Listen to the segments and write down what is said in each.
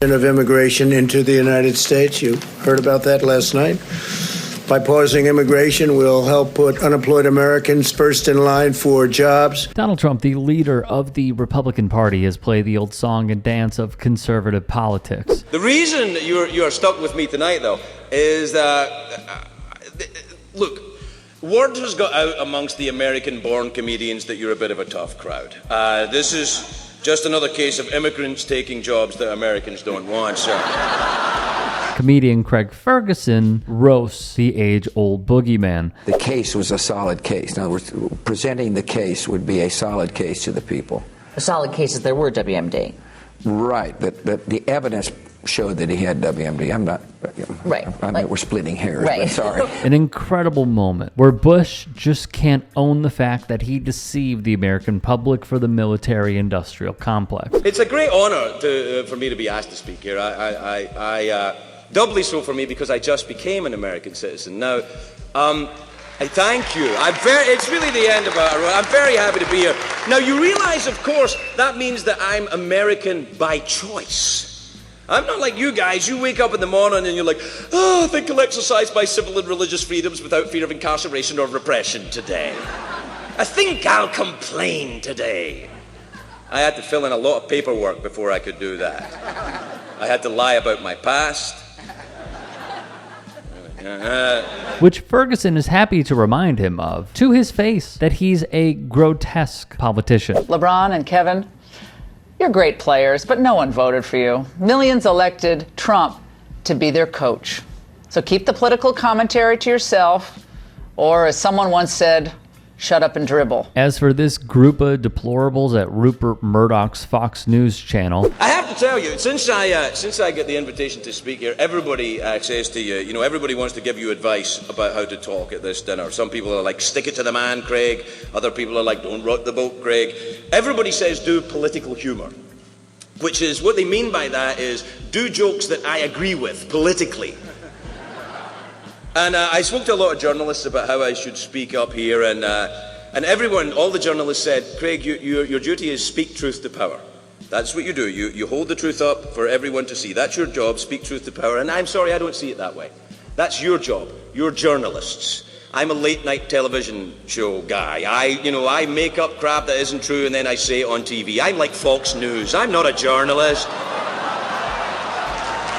of immigration into the United States. You heard about that last night. By pausing immigration, we'll help put unemployed Americans first in line for jobs. Donald Trump, the leader of the Republican Party, has played the old song and dance of conservative politics. The reason you're stuck with me tonight, though, is that, look, word has got out amongst the American-born comedians that you're a bit of a tough crowd. This is just another case of immigrants taking jobs that Americans don't want, sir. Comedian Craig Ferguson roasts the age-old boogeyman. The case was a solid case. In other words, presenting the case would be a solid case to the people. A solid case if there were WMD. Right, but the evidence showed that he had WMD. I'm not. Right. I mean, we're splitting hairs. Right. But sorry. An incredible moment where Bush just can't own the fact that he deceived the American public for the military-industrial complex. It's a great honor for me to be asked to speak here. Doubly so for me because I just became an American citizen. Now, I thank you. It's really the end of our road. I'm very happy to be here. Now, you realize, of course, that means that I'm American by choice. I'm not like you guys. You wake up in the morning and you're like, oh, I think I'll exercise my civil and religious freedoms without fear of incarceration or repression today. I think I'll complain today. I had to fill in a lot of paperwork before I could do that. I had to lie about my past. Which Ferguson is happy to remind him of, to his face, that he's a grotesque politician. LeBron and Kevin, you're great players, but no one voted for you. Millions elected Trump to be their coach. So keep the political commentary to yourself, or as someone once said, shut up and dribble. As for this group of deplorables at Rupert Murdoch's Fox News channel, I have to tell you, since I get the invitation to speak here, everybody says to you, everybody wants to give you advice about how to talk at this dinner. Some people are like, stick it to the man, Craig. Other people are like, don't rock the boat, Craig. Everybody says do political humor, which is, what they mean by that is do jokes that I agree with politically. And I spoke to a lot of journalists about how I should speak up here, and everyone, all the journalists said, Craig, your duty is speak truth to power. That's what you do. You hold the truth up for everyone to see. That's your job, speak truth to power. And I'm sorry, I don't see it that way. That's your job. You're journalists. I'm a late night television show guy. I make up crap that isn't true and then I say it on TV. I'm like Fox News. I'm not a journalist.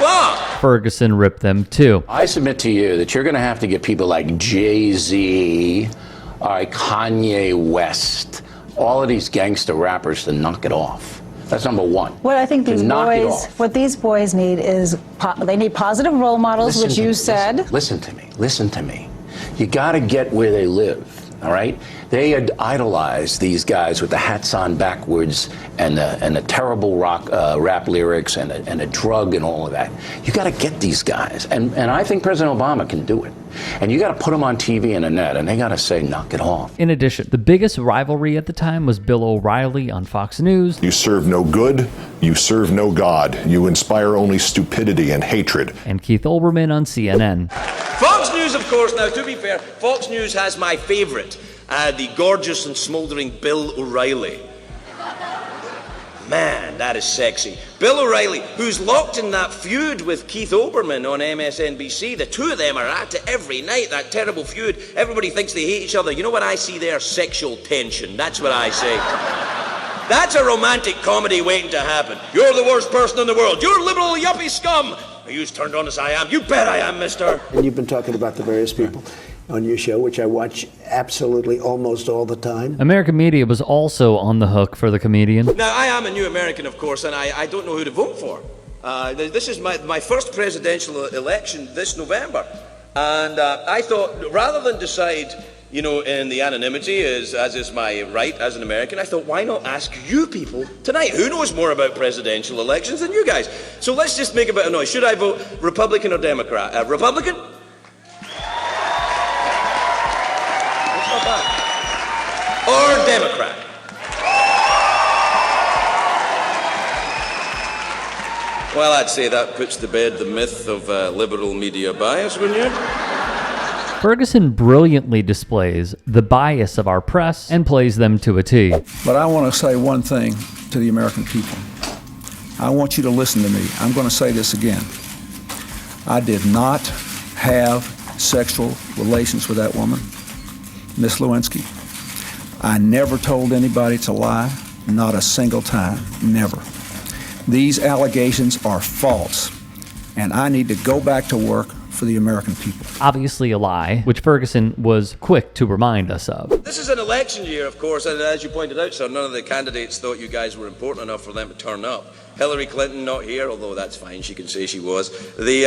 What? Ferguson ripped them too. I submit to you that you're going to have to get people like Jay-Z, Kanye West, all of these gangster rappers to knock it off. That's number one. What I think these boys need is they need positive role models, which you said. Listen to me. You got to get where they live. All right, they had idolized these guys with the hats on backwards and the terrible rap lyrics and a drug and all of that. You got to get these guys, and I think President Obama can do it. And you got to put them on TV and the net, and they got to say, knock it off. In addition, the biggest rivalry at the time was Bill O'Reilly on Fox News. You serve no good, you serve no God. You inspire only stupidity and hatred. And Keith Olbermann on CNN. Fox News, of course, now to be fair, Fox News has my favourite, the gorgeous and smouldering Bill O'Reilly. Man, that is sexy. Bill O'Reilly, who's locked in that feud with Keith Olbermann on MSNBC. The two of them are at it every night, that terrible feud. Everybody thinks they hate each other. You know what I see there? Sexual tension. That's what I say. That's a romantic comedy waiting to happen. You're the worst person in the world. You're liberal yuppie scum. Are you as turned on as I am? You bet I am, mister. And you've been talking about the various people on your show, which I watch absolutely almost all the time. American media was also on the hook for the comedian. Now, I am a new American, of course, and I don't know who to vote for. This is my first presidential election this November. And I thought, rather than decide, in the anonymity, as is my right as an American, I thought, why not ask you people tonight? Who knows more about presidential elections than you guys? So let's just make a bit of noise. Should I vote Republican or Democrat? Republican? That's not bad. Or Democrat? Well, I'd say that puts to bed the myth of liberal media bias, wouldn't you? Ferguson brilliantly displays the bias of our press and plays them to a T. But I want to say one thing to the American people. I want you to listen to me. I'm going to say this again. I did not have sexual relations with that woman, Miss Lewinsky. I never told anybody to lie, not a single time, never. These allegations are false, and I need to go back to work for the American people. Obviously a lie, which Ferguson was quick to remind us of. This is an election year, of course, and as you pointed out, sir, none of the candidates thought you guys were important enough for them to turn up. Hillary Clinton not here, although that's fine, she can say she was. The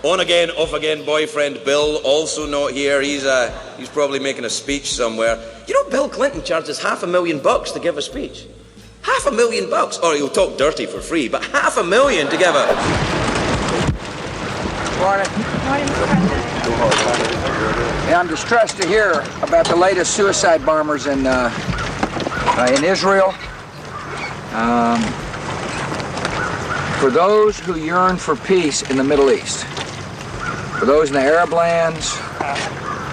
on-again, off-again boyfriend Bill, also not here. He's probably making a speech somewhere. You know, Bill Clinton charges $500,000 to give a speech. $500,000, or he'll talk dirty for free, but $500,000 to give a... Yeah, I'm distressed to hear about the latest suicide bombers in Israel. For those who yearn for peace in the Middle East, for those in the Arab lands,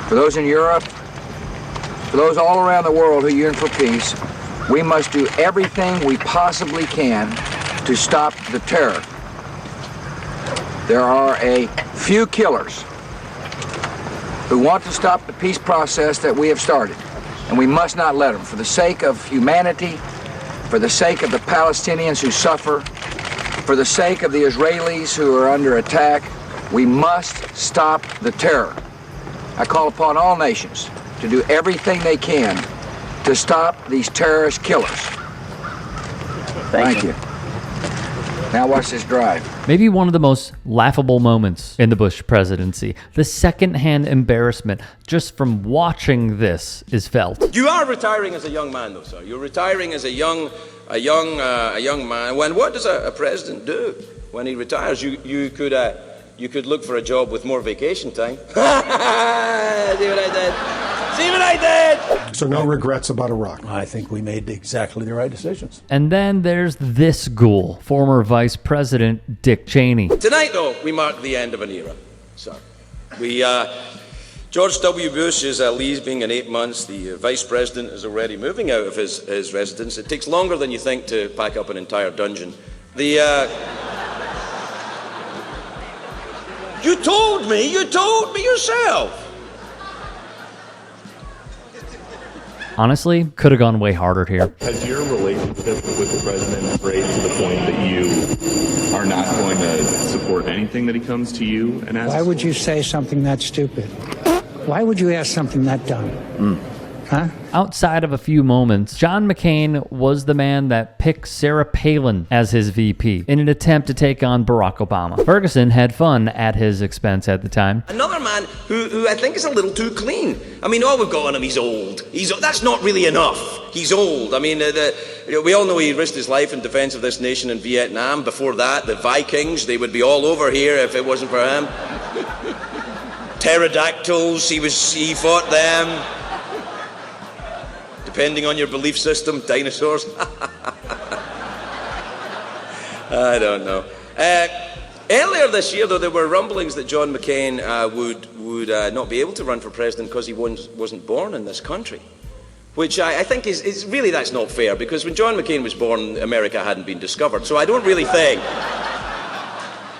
for those in Europe, for those all around the world who yearn for peace, we must do everything we possibly can to stop the terror. There are a few killers who want to stop the peace process that we have started, and we must not let them. For the sake of humanity, for the sake of the Palestinians who suffer, for the sake of the Israelis who are under attack, we must stop the terror. I call upon all nations to do everything they can to stop these terrorist killers. Thank you. Now watch this drive. Maybe one of the most laughable moments in the Bush presidency. The secondhand embarrassment just from watching this is felt. You are retiring as a young man, though, sir. You're retiring as a young man. What does a president do when he retires? You could look for a job with more vacation time. See what I did? See what I did? So no regrets about Iraq. I think we made exactly the right decisions. And then there's this ghoul, former Vice President Dick Cheney. Tonight, though, we mark the end of an era, sir. George W. Bush is leaving in 8 months. The Vice President is already moving out of his residence. It takes longer than you think to pack up an entire dungeon. You told me yourself. Honestly, could have gone way harder here. Has your relationship with the president frayed to the point that you are not going to support anything that he comes to you and asks? Why would you say something that stupid? Why would you ask something that dumb? Huh? Outside of a few moments, John McCain was the man that picked Sarah Palin as his VP in an attempt to take on Barack Obama. Ferguson had fun at his expense at the time. Another man who I think is a little too clean. I mean, all we've got on him, he's old. That's not really enough. He's old. I mean, we all know he risked his life in defense of this nation in Vietnam. Before that, the Vikings, they would be all over here if it wasn't for him. Pterodactyls, he fought them. Depending on your belief system, dinosaurs. I don't know. Earlier this year, though, there were rumblings that John McCain would not be able to run for president because he wasn't born in this country, which I think is really, that's not fair, because when John McCain was born, America hadn't been discovered. So I don't really think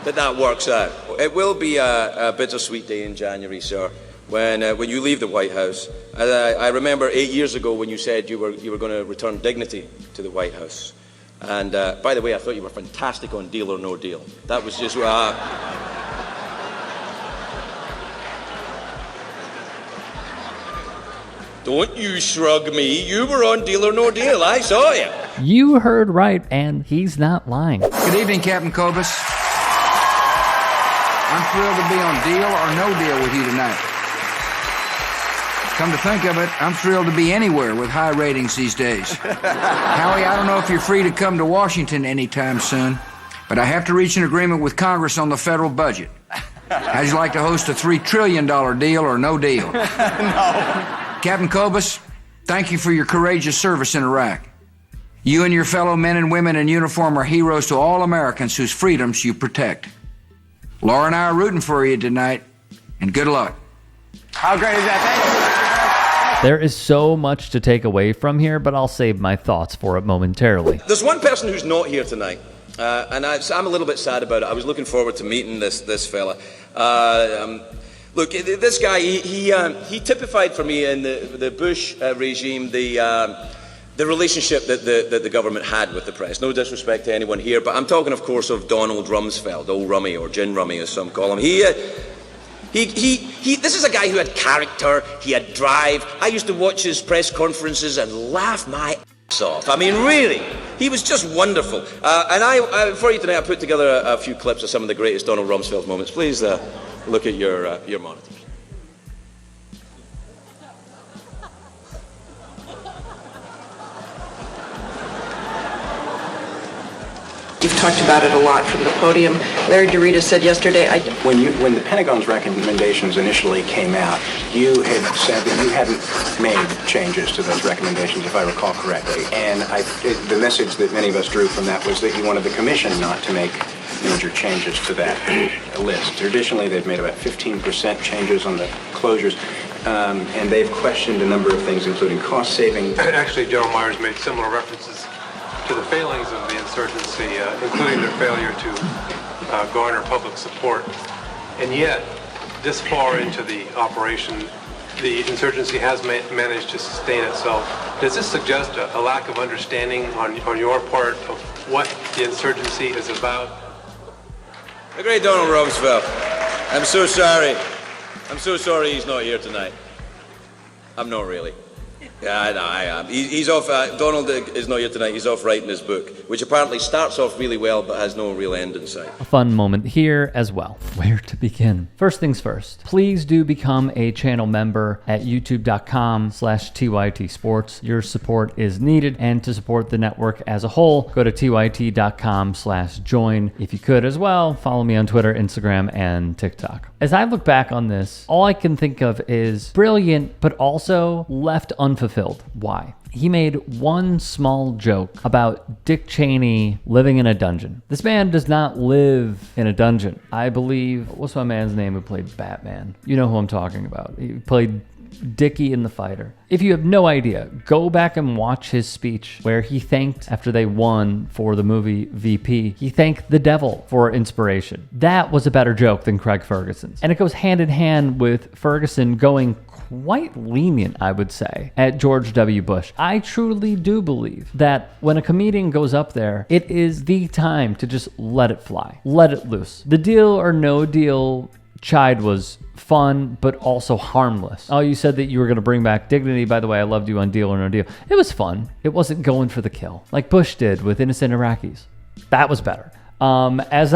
that works out. It will be a bittersweet day in January, sir. When you leave the White House. I remember 8 years ago when you said you were going to return dignity to the White House. And by the way, I thought you were fantastic on Deal or No Deal. That was just... Don't you shrug me. You were on Deal or No Deal. I saw you. You heard right, and he's not lying. Good evening, Captain Kobus. I'm thrilled to be on Deal or No Deal with you tonight. Come to think of it, I'm thrilled to be anywhere with high ratings these days. Howie, I don't know if you're free to come to Washington anytime soon, but I have to reach an agreement with Congress on the federal budget. How'd you like to host a $3 trillion deal or no deal? No. Captain Kobus, thank you for your courageous service in Iraq. You and your fellow men and women in uniform are heroes to all Americans whose freedoms you protect. Laura and I are rooting for you tonight, and good luck. How great is that? Thank you. There is so much to take away from here, but I'll save my thoughts for it momentarily. There's one person who's not here tonight, and I'm a little bit sad about it. I was looking forward to meeting this fella. Look, this guy, he typified for me in the Bush regime the relationship that the government had with the press. No disrespect to anyone here, but I'm talking, of course, of Donald Rumsfeld, old Rummy, or Gin Rummy, as some call him. This is a guy who had character, he had drive. I used to watch his press conferences and laugh my ass off. I mean, really, he was just wonderful. And for you tonight, I put together a few clips of some of the greatest Donald Rumsfeld moments. Please look at your monitors. You've talked about it a lot from the podium. Larry DeRita said yesterday, When the Pentagon's recommendations initially came out, you had said that you hadn't made changes to those recommendations, if I recall correctly. And the message that many of us drew from that was that you wanted the Commission not to make major changes to that list. Traditionally, they've made about 15% changes on the closures, and they've questioned a number of things, including cost saving. Actually, General Myers made similar references to the failings of the insurgency, including their failure to garner public support. And yet, this far into the operation, the insurgency has managed to sustain itself. Does this suggest a lack of understanding on your part of what the insurgency is about? The great Donald Rumsfeld. I'm so sorry. I'm so sorry he's not here tonight. I'm not really. Yeah, I am. He's off. Donald is not here tonight. He's off writing his book, which apparently starts off really well but has no real end in sight. A fun moment here as well. Where to begin? First things first, please do become a channel member at youtube.com/TYT Sports. Your support is needed, and to support the network as a whole, go to tyt.com/join. If you could as well, follow me on Twitter, Instagram, and TikTok. As I look back on this, all I can think of is brilliant, but also left unfulfilled. Why? He made one small joke about Dick Cheney living in a dungeon. This man does not live in a dungeon. I believe, what's my man's name who played Batman? You know who I'm talking about. He played Dickie in The Fighter. If you have no idea, go back and watch his speech where he thanked, after they won for the movie VP, he thanked the devil for inspiration. That was a better joke than Craig Ferguson's. And it goes hand in hand with Ferguson going quite lenient, I would say, at George W. Bush. I truly do believe that when a comedian goes up there, it is the time to just let it fly. Let it loose. The Deal or No Deal chide was fun, but also harmless. Oh, you said that you were going to bring back dignity. By the way, I loved you on Deal or No Deal. It was fun. It wasn't going for the kill like Bush did with innocent Iraqis. That was better. As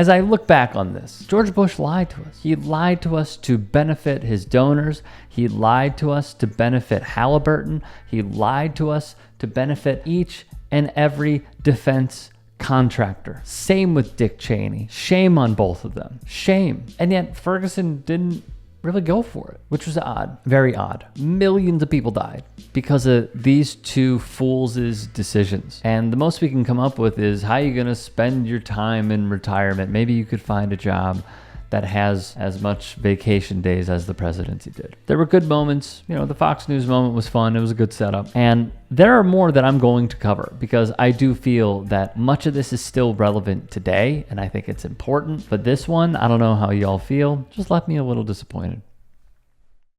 I look back on this, George Bush lied to us. He lied to us to benefit his donors. He lied to us to benefit Halliburton. He lied to us to benefit each and every defense contractor. Same with Dick Cheney. Shame on both of them. Shame. And yet Ferguson didn't really go for it, which was odd. Very odd. Millions of people died because of these two fools' decisions. And the most we can come up with is, how are you going to spend your time in retirement? Maybe you could find a job that has as much vacation days as the presidency did. There were good moments. You know, the Fox News moment was fun. It was a good setup. And there are more that I'm going to cover because I do feel that much of this is still relevant today, and I think it's important. But this one, I don't know how y'all feel, just left me a little disappointed.